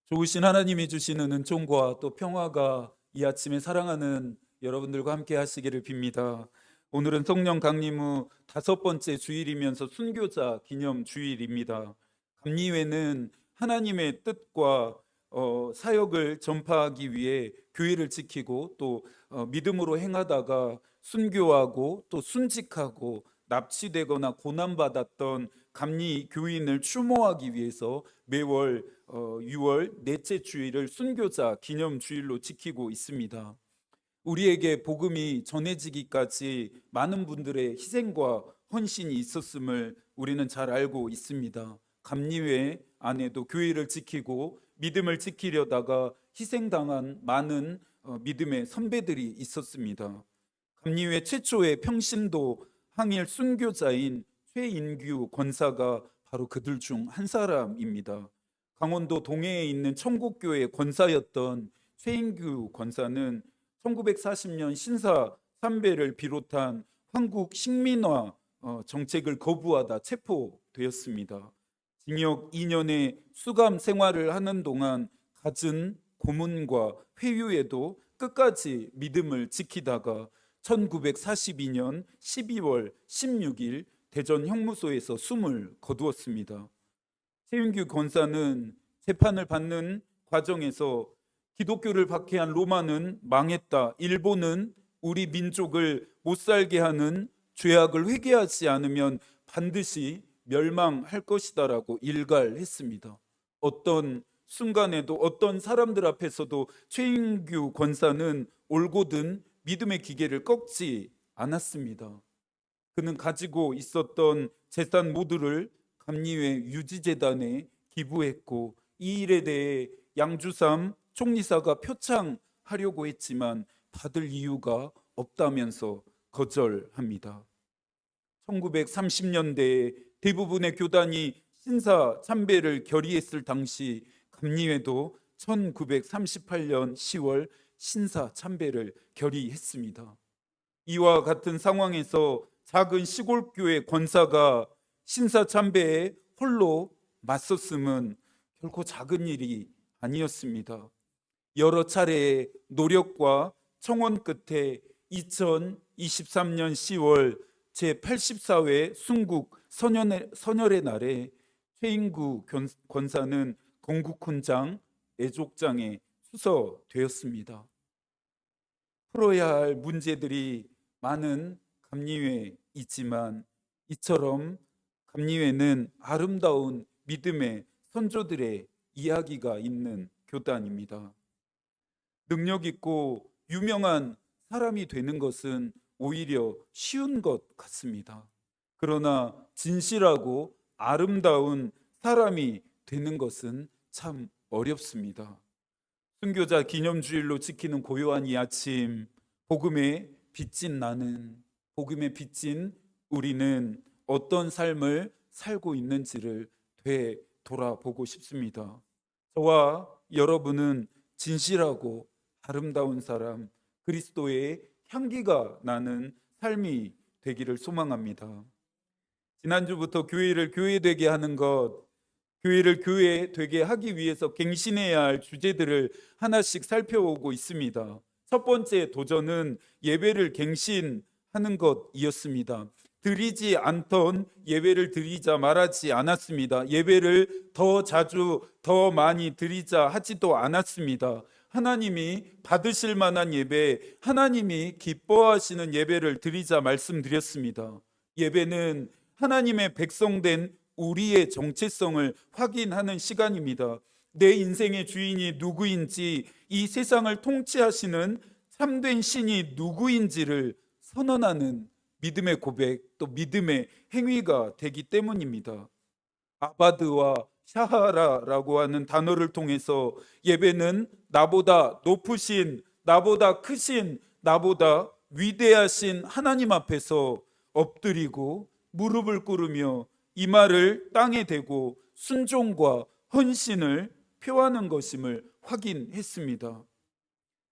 좋으신 하나님이 주시는 은총과 또 평화가 이 아침에 사랑하는 여러분들과 함께 하시기를 빕니다. 오늘은 성령 강림 후 5번째 주일이면서 순교자 기념 주일입니다. 감리회는 하나님의 뜻과 사역을 전파하기 위해 교회를 지키고 또 믿음으로 행하다가 순교하고 또 순직하고 납치되거나 고난받았던 감리 교인을 추모하기 위해서 매월 6월 넷째 주일을 순교자 기념 주일로 지키고 있습니다. 우리에게 복음이 전해지기까지 많은 분들의 희생과 헌신이 있었음을 우리는 잘 알고 있습니다. 감리회 안에도 교회를 지키고 믿음을 지키려다가 희생당한 많은 믿음의 선배들이 있었습니다. 감리회 최초의 평신도 항일 순교자인 최인규 권사가 바로 그들 중 한 사람입니다. 강원도 동해에 있는 천국교회 권사였던 최인규 권사는 1940년 신사 참배를 비롯한 한국 식민화 정책을 거부하다 체포되었습니다. 징역 2년의 수감 생활을 하는 동안 갖은 고문과 회유에도 끝까지 믿음을 지키다가 1942년 12월 16일 대전 형무소에서 숨을 거두었습니다. 최윤규 권사는 재판을 받는 과정에서 기독교를 박해한 로마는 망했다. 일본은 우리 민족을 못 살게 하는 죄악을 회개하지 않으면 반드시 멸망할 것이다라고 일갈했습니다. 어떤 순간에도 어떤 사람들 앞에서도 최인규 권사는 올곧은 믿음의 기계를 꺾지 않았습니다. 그는 가지고 있었던 재산 모두를 감리회 유지재단에 기부했고 이 일에 대해 양주삼 총리사가 표창하려고 했지만 받을 이유가 없다면서 거절합니다. 1930년대에 대부분의 교단이 신사 참배를 결의했을 당시 감리회도 1938년 10월 신사 참배를 결의했습니다. 이와 같은 상황에서 작은 시골교회 권사가 신사 참배에 홀로 맞섰음은 결코 작은 일이 아니었습니다. 여러 차례의 노력과 청원 끝에 2023년 10월 제84회 순국 선열의 날에 최인구 권사는 건국훈장 애족장에 수서되었습니다. 풀어야 할 문제들이 많은 감리회에 있지만 이처럼 감리회는 아름다운 믿음의 선조들의 이야기가 있는 교단입니다. 능력 있고 유명한 사람이 되는 것은 오히려 쉬운 것 같습니다. 그러나 진실하고 아름다운 사람이 되는 것은 참 어렵습니다. 순교자 기념주일로 지키는 고요한 이 아침, 복음에 빚진 나는, 복음에 빚진 우리는 어떤 삶을 살고 있는지를 되돌아보고 싶습니다. 저와 여러분은 진실하고 아름다운 사람, 그리스도의 향기가 나는 삶이 되기를 소망합니다. 지난주부터 교회를 교회되게 하는 것, 교회를 교회되게 하기 위해서 갱신해야 할 주제들을 하나씩 살펴오고 있습니다. 첫 번째 도전은 예배를 갱신하는 것이었습니다. 드리지 않던 예배를 드리자 말하지 않았습니다. 예배를 더 자주 더 많이 드리자 하지도 않았습니다. 하나님이 받으실 만한 예배, 하나님이 기뻐하시는 예배를 드리자 말씀드렸습니다. 예배는 하나님의 백성된 우리의 정체성을 확인하는 시간입니다. 내 인생의 주인이 누구인지, 이 세상을 통치하시는 참된 신이 누구인지를 선언하는 믿음의 고백, 또 믿음의 행위가 되기 때문입니다. 아바드와 샤하라라고 하는 단어를 통해서 예배는 나보다 높으신, 나보다 크신, 나보다 위대하신 하나님 앞에서 엎드리고 무릎을 꿇으며 이마를 땅에 대고 순종과 헌신을 표하는 것임을 확인했습니다.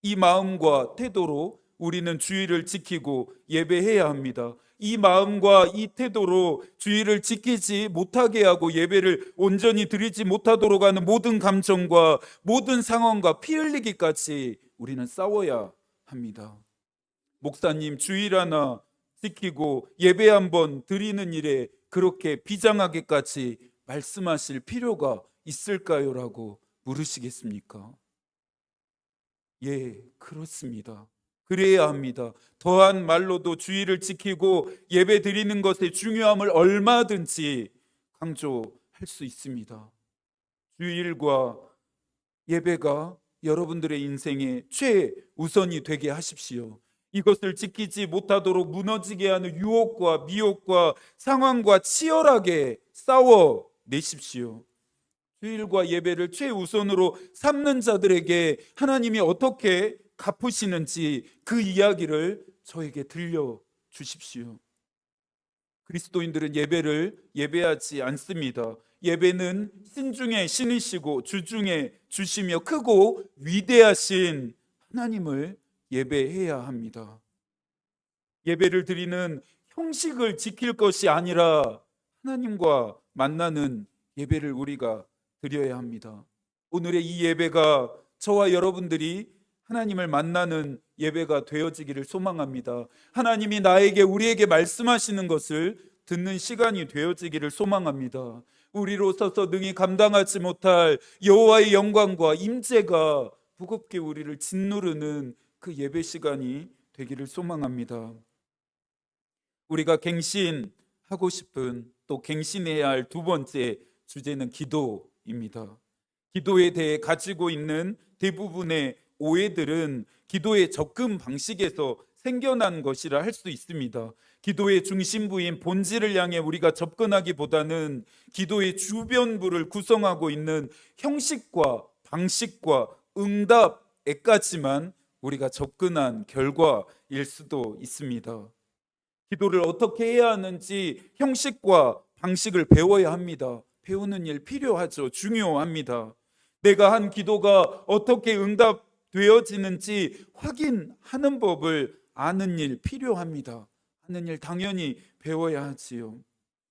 이 마음과 태도로 우리는 주의를 지키고 예배해야 합니다. 이 마음과 이 태도로 주의를 지키지 못하게 하고 예배를 온전히 드리지 못하도록 하는 모든 감정과 모든 상황과 피 흘리기까지 우리는 싸워야 합니다. 목사님, 주일 하나 지키고 예배 한번 드리는 일에 그렇게 비장하게까지 말씀하실 필요가 있을까요? 라고 물으시겠습니까? 예, 그렇습니다. 그래야 합니다. 더한 말로도 주의를 지키고 예배 드리는 것의 중요함을 얼마든지 강조할 수 있습니다. 주일과 예배가 여러분들의 인생의 최우선이 되게 하십시오. 이것을 지키지 못하도록 무너지게 하는 유혹과 미혹과 상황과 치열하게 싸워 내십시오. 주일과 예배를 최우선으로 삼는 자들에게 하나님이 어떻게 갚으시는지 그 이야기를 저에게 들려 주십시오. 그리스도인들은 예배를 예배하지 않습니다. 예배는 신중에 신이시고 주중에 주시며 크고 위대하신 하나님을 예배해야 합니다. 예배를 드리는 형식을 지킬 것이 아니라 하나님과 만나는 예배를 우리가 드려야 합니다. 오늘의 이 예배가 저와 여러분들이 하나님을 만나는 예배가 되어지기를 소망합니다. 하나님이 나에게 우리에게 말씀하시는 것을 듣는 시간이 되어지기를 소망합니다. 우리로서서 능히 감당하지 못할 여호와의 영광과 임재가 무겁게 우리를 짓누르는 그 예배 시간이 되기를 소망합니다. 우리가 갱신하고 싶은 또 갱신해야 할 두 번째 주제는 기도입니다. 기도에 대해 가지고 있는 대부분의 오해들은 기도의 접근 방식에서 생겨난 것이라 할 수 있습니다. 기도의 중심부인 본질을 향해 우리가 접근하기보다는 기도의 주변부를 구성하고 있는 형식과 방식과 응답에까지만 우리가 접근한 결과일 수도 있습니다. 기도를 어떻게 해야 하는지 형식과 방식을 배워야 합니다. 배우는 일 필요하죠. 중요합니다. 내가 한 기도가 어떻게 응답되어지는지 확인하는 법을 아는 일 필요합니다. 하는 일 당연히 배워야 하지요.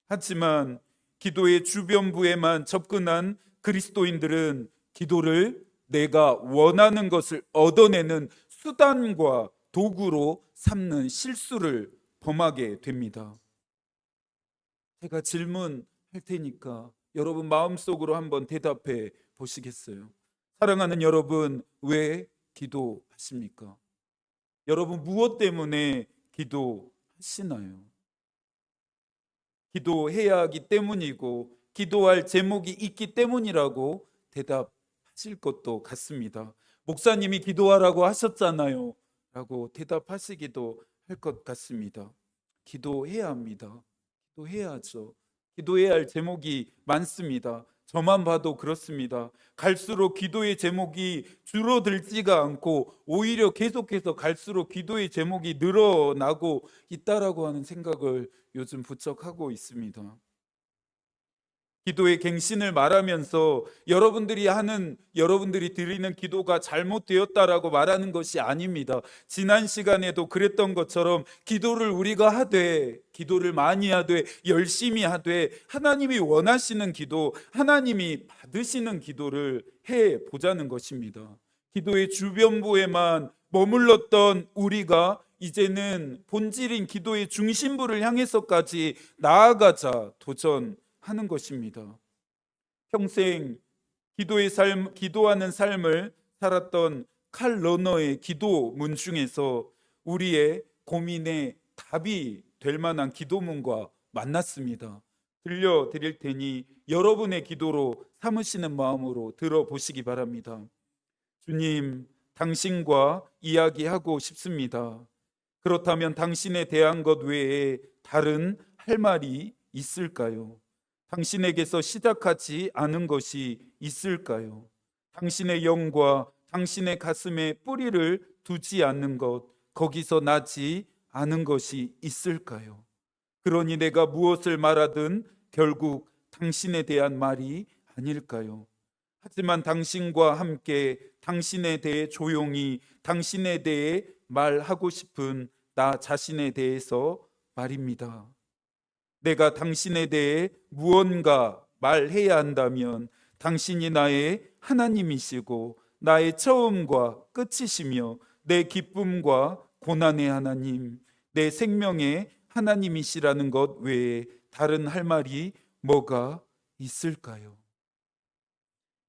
하지만 기도의 주변부에만 접근한 그리스도인들은 기도를 내가 원하는 것을 얻어내는 수단과 도구로 삼는 실수를 범하게 됩니다. 제가 질문할 테니까 여러분 마음속으로 한번 대답해 보시겠어요? 사랑하는 여러분, 왜 기도하십니까? 여러분 무엇 때문에 기도하시나요? 기도해야 하기 때문이고 기도할 제목이 있기 때문이라고 대답하실 것도 같습니다. 목사님이 기도하라고 하셨잖아요 라고 대답하시기도 할 것 같습니다. 기도해야 합니다. 기도해야죠. 기도해야 할 제목이 많습니다. 저만 봐도 그렇습니다. 갈수록 기도의 제목이 줄어들지가 않고 오히려 계속해서 갈수록 기도의 제목이 늘어나고 있다라고 하는 생각을 요즘 부쩍 하고 있습니다. 기도의 갱신을 말하면서 여러분들이 드리는 기도가 잘못되었다라고 말하는 것이 아닙니다. 지난 시간에도 그랬던 것처럼 기도를 우리가 하되, 기도를 많이 하되, 열심히 하되, 하나님이 원하시는 기도, 하나님이 받으시는 기도를 해 보자는 것입니다. 기도의 주변부에만 머물렀던 우리가 이제는 본질인 기도의 중심부를 향해서까지 나아가자 도전하는 것입니다. 평생 기도하는 삶을 살았던 칼 러너의 기도문 중에서 우리의 고민의 답이 될 만한 기도문과 만났습니다. 들려드릴 테니 여러분의 기도로 삼으시는 마음으로 들어보시기 바랍니다. 주님, 당신과 이야기하고 싶습니다. 그렇다면 당신에 대한 것 외에 다른 할 말이 있을까요? 당신에게서 시작하지 않은 것이 있을까요? 당신의 영과 당신의 가슴에 뿌리를 두지 않는 것, 거기서 나지 않은 것이 있을까요? 그러니 내가 무엇을 말하든 결국 당신에 대한 말이 아닐까요? 하지만 당신과 함께 당신에 대해 조용히 당신에 대해 말하고 싶은 나 자신에 대해서 말입니다. 내가 당신에 대해 무언가 말해야 한다면 당신이 나의 하나님이시고 나의 처음과 끝이시며 내 기쁨과 고난의 하나님, 내 생명의 하나님이시라는 것 외에 다른 할 말이 뭐가 있을까요?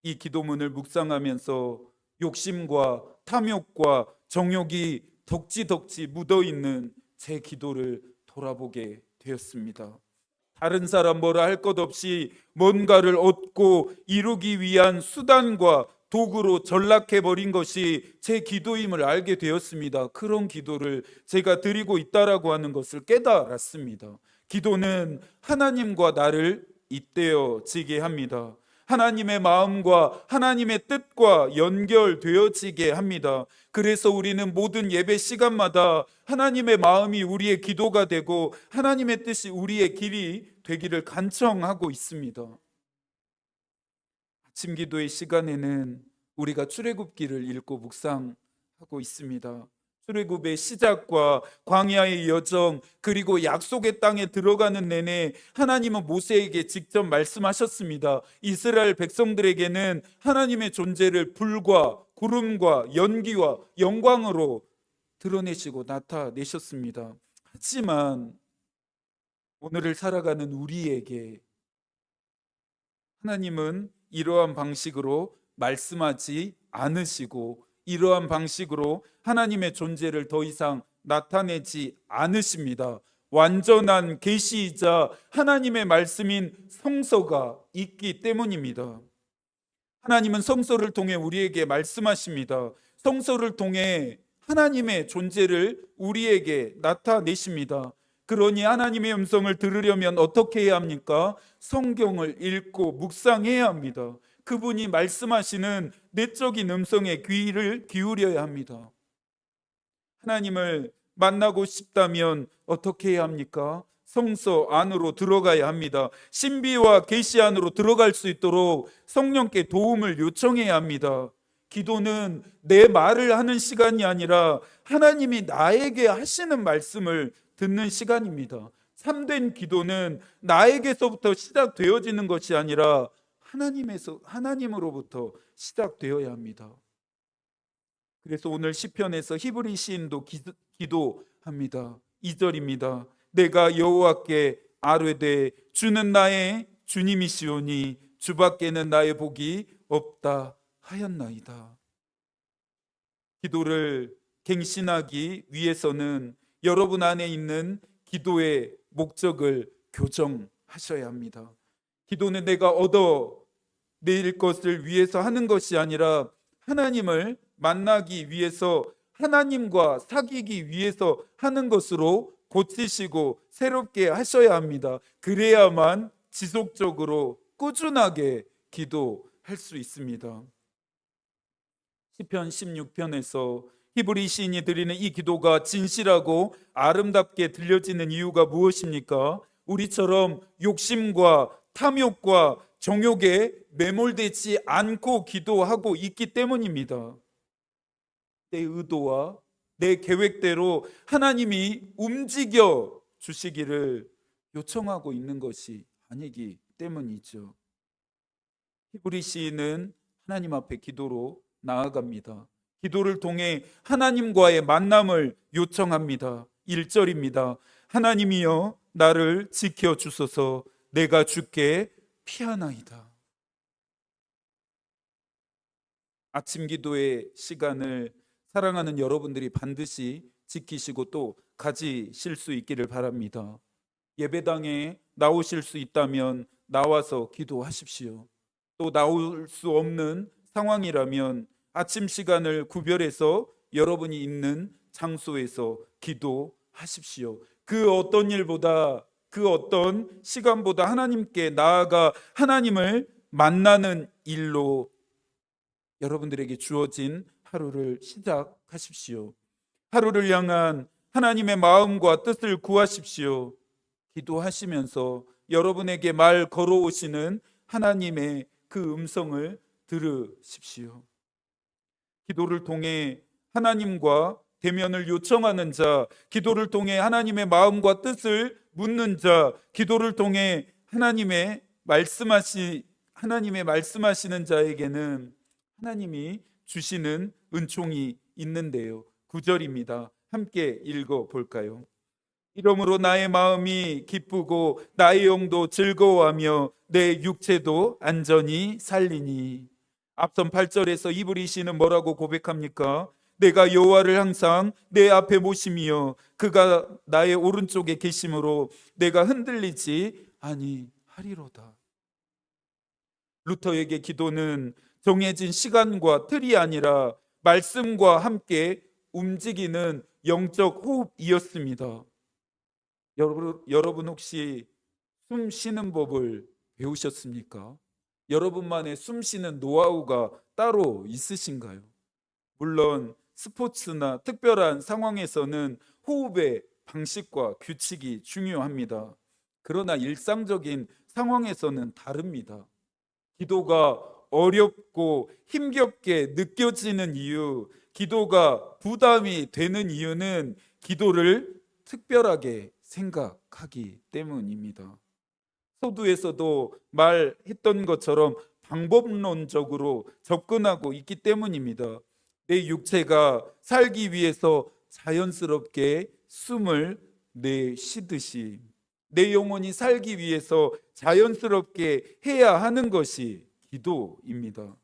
이 기도문을 묵상하면서 욕심과 탐욕과 정욕이 덕지덕지 묻어있는 제 기도를 돌아보게 되었습니다. 다른 사람 뭐라 할 것 없이 뭔가를 얻고 이루기 위한 수단과 도구로 전락해버린 것이 제 기도임을 알게 되었습니다. 그런 기도를 제가 드리고 있다라고 하는 것을 깨달았습니다. 기도는 하나님과 나를 잇대어지게 합니다. 하나님의 마음과 하나님의 뜻과 연결되어지게 합니다. 그래서 우리는 모든 예배 시간마다 하나님의 마음이 우리의 기도가 되고 하나님의 뜻이 우리의 길이 되기를 간청하고 있습니다. 아침 기도의 시간에는 우리가 출애굽기를 읽고 묵상하고 있습니다. 출애굽의 시작과 광야의 여정 그리고 약속의 땅에 들어가는 내내 하나님은 모세에게 직접 말씀하셨습니다. 이스라엘 백성들에게는 하나님의 존재를 불과 구름과 연기와 영광으로 드러내시고 나타내셨습니다. 하지만 오늘을 살아가는 우리에게 하나님은 이러한 방식으로 말씀하지 않으시고 이러한 방식으로 하나님의 존재를 더 이상 나타내지 않으십니다. 완전한 계시이자 하나님의 말씀인 성서가 있기 때문입니다. 하나님은 성서를 통해 우리에게 말씀하십니다. 성서를 통해 하나님의 존재를 우리에게 나타내십니다. 그러니 하나님의 음성을 들으려면 어떻게 해야 합니까? 성경을 읽고 묵상해야 합니다. 그분이 말씀하시는 내적인 음성에 귀를 기울여야 합니다. 하나님을 만나고 싶다면 어떻게 해야 합니까? 성서 안으로 들어가야 합니다. 신비와 계시 안으로 들어갈 수 있도록 성령께 도움을 요청해야 합니다. 기도는 내 말을 하는 시간이 아니라 하나님이 나에게 하시는 말씀을 듣는 시간입니다. 참된 기도는 나에게서부터 시작되어지는 것이 아니라 하나님으로부터 시작되어야 합니다. 그래서 오늘 시편에서 히브리 시인도 기도합니다. 2절입니다. 내가 여호와께 아뢰되 주는 나의 주님이시오니 주밖에는 나의 복이 없다 하였나이다. 기도를 갱신하기 위해서는 여러분 안에 있는 기도의 목적을 교정하셔야 합니다. 기도는 내가 얻어낼 것을 위해서 하는 것이 아니라 하나님을 만나기 위해서 하나님과 사귀기 위해서 하는 것으로 고치시고 새롭게 하셔야 합니다. 그래야만 지속적으로 꾸준하게 기도할 수 있습니다. 시편 16편에서 히브리 시인이 드리는 이 기도가 진실하고 아름답게 들려지는 이유가 무엇입니까? 우리처럼 욕심과 탐욕과 정욕에 매몰되지 않고 기도하고 있기 때문입니다. 내 의도와 내 계획대로 하나님이 움직여 주시기를 요청하고 있는 것이 아니기 때문이죠. 히브리 시인은 하나님 앞에 기도로 나아갑니다. 기도를 통해 하나님과의 만남을 요청합니다. 1절입니다. 하나님이여 나를 지켜주소서 내가 주께 피하나이다. 아침 기도의 시간을 사랑하는 여러분들이 반드시 지키시고 또 가지실 수 있기를 바랍니다. 예배당에 나오실 수 있다면 나와서 기도하십시오. 또 나올 수 없는 상황이라면 아침 시간을 구별해서 여러분이 있는 장소에서 기도하십시오. 그 어떤 일보다 그 어떤 시간보다 하나님께 나아가 하나님을 만나는 일로 여러분들에게 주어진 하루를 시작하십시오. 하루를 향한 하나님의 마음과 뜻을 구하십시오. 기도하시면서 여러분에게 말 걸어오시는 하나님의 그 음성을 들으십시오. 기도를 통해 하나님과 대면을 요청하는 자, 기도를 통해 하나님의 마음과 뜻을 묻는 자, 기도를 통해 하나님의 말씀하시는 자에게는 하나님이 주시는 은총이 있는데요. 9절입니다. 함께 읽어 볼까요? 이러므로 나의 마음이 기쁘고 나의 영도 즐거워하며 내 육체도 안전히 살리니. 앞선 8절에서 이브리 시는 뭐라고 고백합니까? 내가 여호와를 항상 내 앞에 모심이여 그가 나의 오른쪽에 계심으로 내가 흔들리지 아니하리로다. 루터에게 기도는 정해진 시간과 틀이 아니라 말씀과 함께 움직이는 영적 호흡이었습니다. 여러분 혹시 숨 쉬는 법을 배우셨습니까? 여러분만의 숨 쉬는 노하우가 따로 있으신가요? 물론 스포츠나 특별한 상황에서는 호흡의 방식과 규칙이 중요합니다. 그러나 일상적인 상황에서는 다릅니다. 기도가 어렵고 힘겹게 느껴지는 이유, 기도가 부담이 되는 이유는 기도를 특별하게 생각하기 때문입니다. 서두에서도 말했던 것처럼 방법론적으로 접근하고 있기 때문입니다. 내 육체가 살기 위해서 자연스럽게 숨을 내쉬듯이 내 영혼이 살기 위해서 자연스럽게 해야 하는 것이 기도입니다.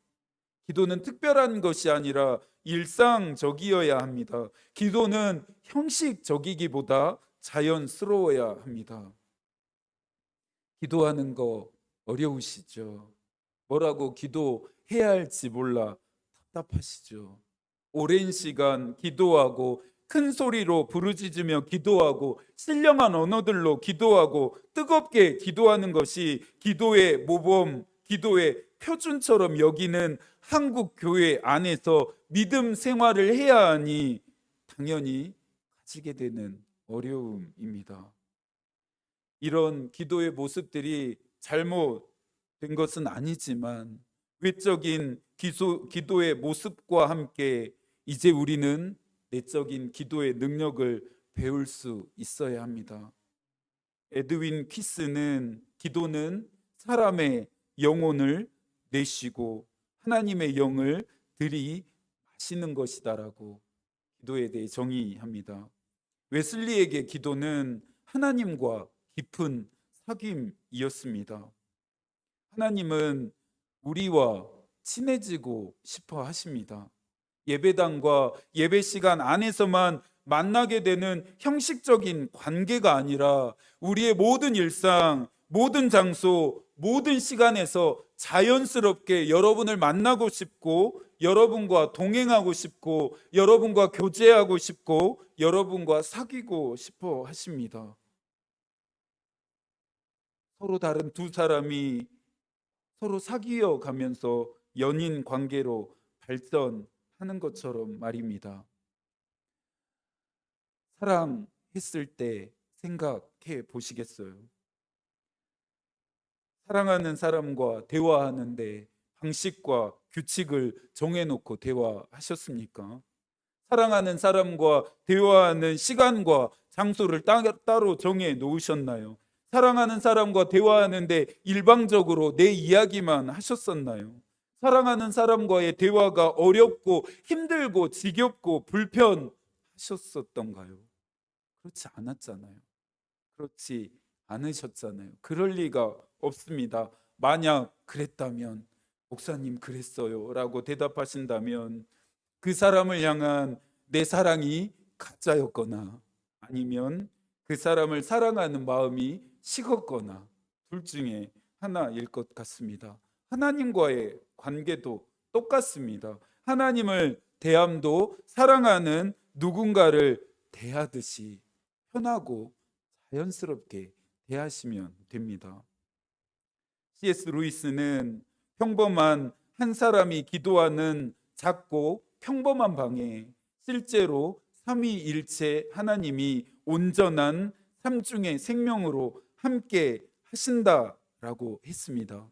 기도는 특별한 것이 아니라 일상적이어야 합니다. 기도는 형식적이기보다 자연스러워야 합니다. 기도하는 거 어려우시죠? 뭐라고 기도해야 할지 몰라 답답하시죠? 오랜 시간 기도하고 큰 소리로 부르짖으며 기도하고 신령한 언어들로 기도하고 뜨겁게 기도하는 것이 기도의 모범, 기도의 표준처럼 여기는 한국 교회 안에서 믿음 생활을 해야 하니 당연히 가지게 되는 어려움입니다. 이런 기도의 모습들이 잘못된 것은 아니지만 외적인 기도의 모습과 함께 이제 우리는 내적인 기도의 능력을 배울 수 있어야 합니다. 에드윈 퀴스는 기도는 사람의 영혼을 내쉬고 하나님의 영을 들이마시는 것이다라고 기도에 대해 정의합니다. 웨슬리에게 기도는 하나님과 깊은 사귐이었습니다. 하나님은 우리와 친해지고 싶어 하십니다. 예배당과 예배 시간 안에서만 만나게 되는 형식적인 관계가 아니라 우리의 모든 일상, 모든 장소, 모든 시간에서 자연스럽게 여러분을 만나고 싶고 여러분과 동행하고 싶고 여러분과 교제하고 싶고 여러분과 사귀고 싶어 하십니다. 서로 다른 두 사람이 서로 사귀어 가면서 연인 관계로 발전하는 것처럼 말입니다. 사랑했을 때 생각해 보시겠어요? 사랑하는 사람과 대화하는데 방식과 규칙을 정해놓고 대화하셨습니까? 사랑하는 사람과 대화하는 시간과 장소를 따로 정해 놓으셨나요? 사랑하는 사람과 대화하는데 일방적으로 내 이야기만 하셨었나요? 사랑하는 사람과의 대화가 어렵고 힘들고 지겹고 불편하셨었던가요? 그렇지 않았잖아요. 그렇지 않으셨잖아요. 그럴 리가 없습니다. 만약 그랬다면, 목사님 그랬어요 라고 대답하신다면 그 사람을 향한 내 사랑이 가짜였거나 아니면 그 사람을 사랑하는 마음이 식었거나 둘 중에 하나일 것 같습니다. 하나님과의 관계도 똑같습니다. 하나님을 대함도 사랑하는 누군가를 대하듯이 편하고 자연스럽게 대하시면 됩니다. C.S. 루이스는 평범한 한 사람이 기도하는 작고 평범한 방에 실제로 삼위일체 하나님이 온전한 삼중의 생명으로 함께 하신다라고 했습니다.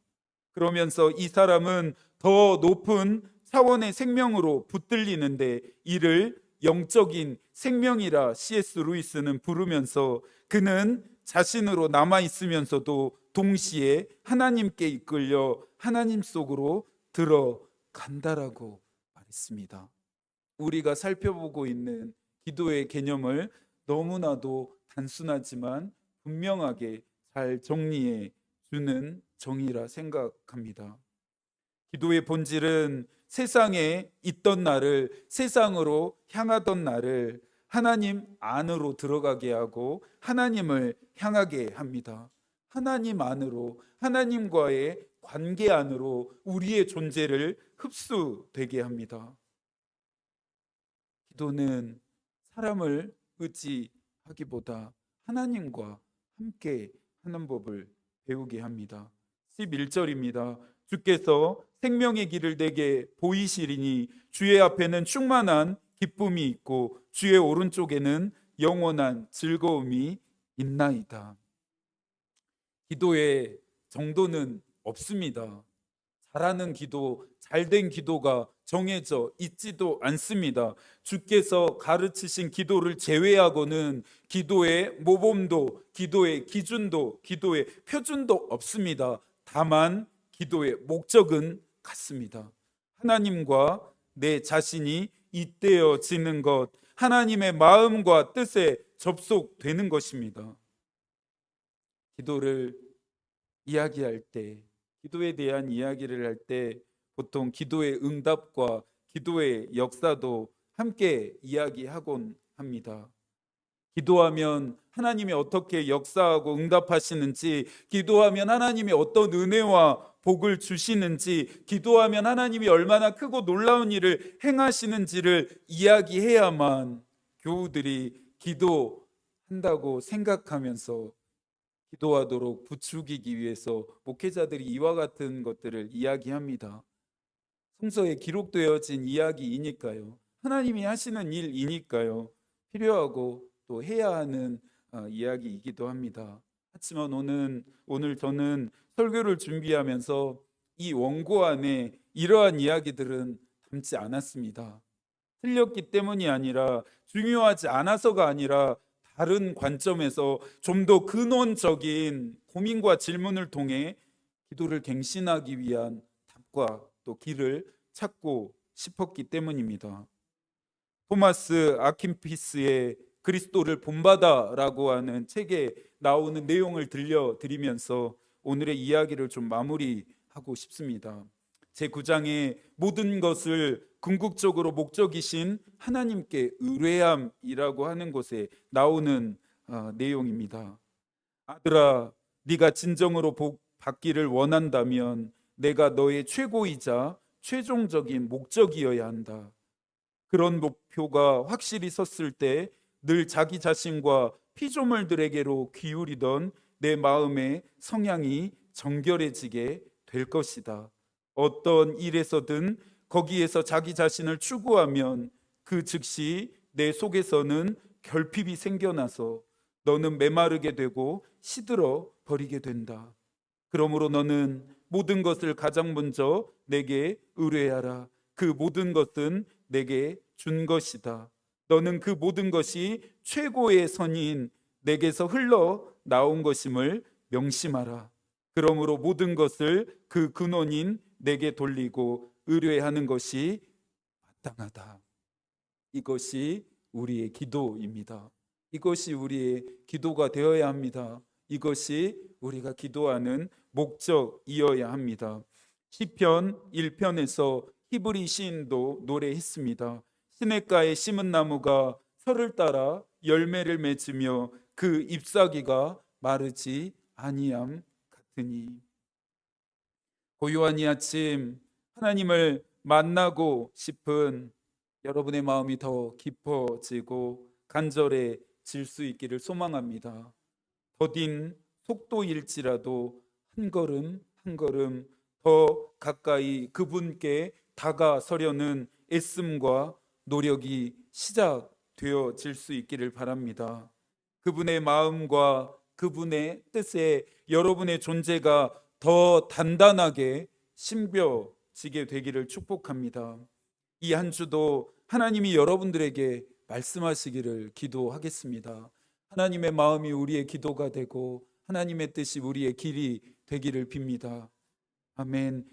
그러면서 이 사람은 더 높은 차원의 생명으로 붙들리는데 이를 영적인 생명이라 C.S. 루이스는 부르면서 그는 자신으로 남아 있으면서도 동시에 하나님께 이끌려 하나님 속으로 들어간다라고 말했습니다. 우리가 살펴보고 있는 기도의 개념을 너무나도 단순하지만 분명하게 잘 정리해 주는 정의라 생각합니다. 기도의 본질은 세상에 있던 나를, 세상으로 향하던 나를 하나님 안으로 들어가게 하고 하나님을 향하게 합니다. 하나님 안으로, 하나님과의 관계 안으로 우리의 존재를 흡수되게 합니다. 기도는 사람을 의지하기보다 하나님과 함께 하는 법을 배우게 합니다. 11절입니다. 주께서 생명의 길을 내게 보이시리니 주의 앞에는 충만한 기쁨이 있고 주의 오른쪽에는 영원한 즐거움이 있나이다. 기도의 정도는 없습니다. 잘하는 기도, 잘된 기도가 정해져 있지도 않습니다. 주께서 가르치신 기도를 제외하고는 기도의 모범도, 기도의 기준도, 기도의 표준도 없습니다. 다만 기도의 목적은 같습니다. 하나님과 내 자신이 잇대어지는 것, 하나님의 마음과 뜻에 접속되는 것입니다. 기도를 이야기할 때, 기도에 대한 이야기를 할 때 보통 기도의 응답과 기도의 역사도 함께 이야기하곤 합니다. 기도하면 하나님이 어떻게 역사하고 응답하시는지, 기도하면 하나님이 어떤 은혜와 복을 주시는지, 기도하면 하나님이 얼마나 크고 놀라운 일을 행하시는지를 이야기해야만 교우들이 기도한다고 생각하면서 기도하도록 부추기기 위해서 목회자들이 이와 같은 것들을 이야기합니다. 성서에 기록되어진 이야기이니까요. 하나님이 하시는 일이니까요. 필요하고 또 해야 하는 이야기이기도 합니다. 하지만 오늘 저는 설교를 준비하면서 이 원고 안에 이러한 이야기들은 담지 않았습니다. 틀렸기 때문이 아니라, 중요하지 않아서가 아니라 다른 관점에서 좀 더 근원적인 고민과 질문을 통해 기도를 갱신하기 위한 답과 또 길을 찾고 싶었기 때문입니다. 토마스 아킨피스의 그리스도를 본받아라고 하는 책에 나오는 내용을 들려드리면서 오늘의 이야기를 좀 마무리하고 싶습니다. 제9장의 모든 것을 궁극적으로 목적이신 하나님께 의뢰함이라고 하는 곳에 나오는 내용입니다. 아들아, 네가 진정으로 복 받기를 원한다면 내가 너의 최고이자 최종적인 목적이어야 한다. 그런 목표가 확실히 섰을 때 늘 자기 자신과 피조물들에게로 기울이던 내 마음의 성향이 정결해지게 될 것이다. 어떤 일에서든 거기에서 자기 자신을 추구하면 그 즉시 내 속에서는 결핍이 생겨나서 너는 메마르게 되고 시들어 버리게 된다. 그러므로 너는 모든 것을 가장 먼저 내게 의뢰하라. 그 모든 것은 내게 준 것이다. 너는 그 모든 것이 최고의 선인 내게서 흘러 나온 것임을 명심하라. 그러므로 모든 것을 그 근원인 내게 돌리고 의뢰하는 것이 마땅하다. 이것이 우리의 기도입니다. 이것이 우리의 기도가 되어야 합니다. 이것이 우리가 기도하는 목적이어야 합니다. 시편 1편에서 히브리 시인도 노래했습니다. 시냇가에 심은 나무가 설을 따라 열매를 맺으며 그 잎사귀가 마르지 아니함 같으니. 고요한 이 아침 하나님을 만나고 싶은 여러분의 마음이 더 깊어지고 간절해질 수 있기를 소망합니다. 더딘 속도일지라도 한 걸음 한 걸음 더 가까이 그분께 다가서려는 애씀과 노력이 시작되어질 수 있기를 바랍니다. 그분의 마음과 그분의 뜻에 여러분의 존재가 더 단단하게 심겨지게 되기를 축복합니다. 이 한 주도 하나님이 여러분들에게 말씀하시기를 기도하겠습니다. 하나님의 마음이 우리의 기도가 되고 하나님의 뜻이 우리의 길이 되기를 빕니다. 아멘.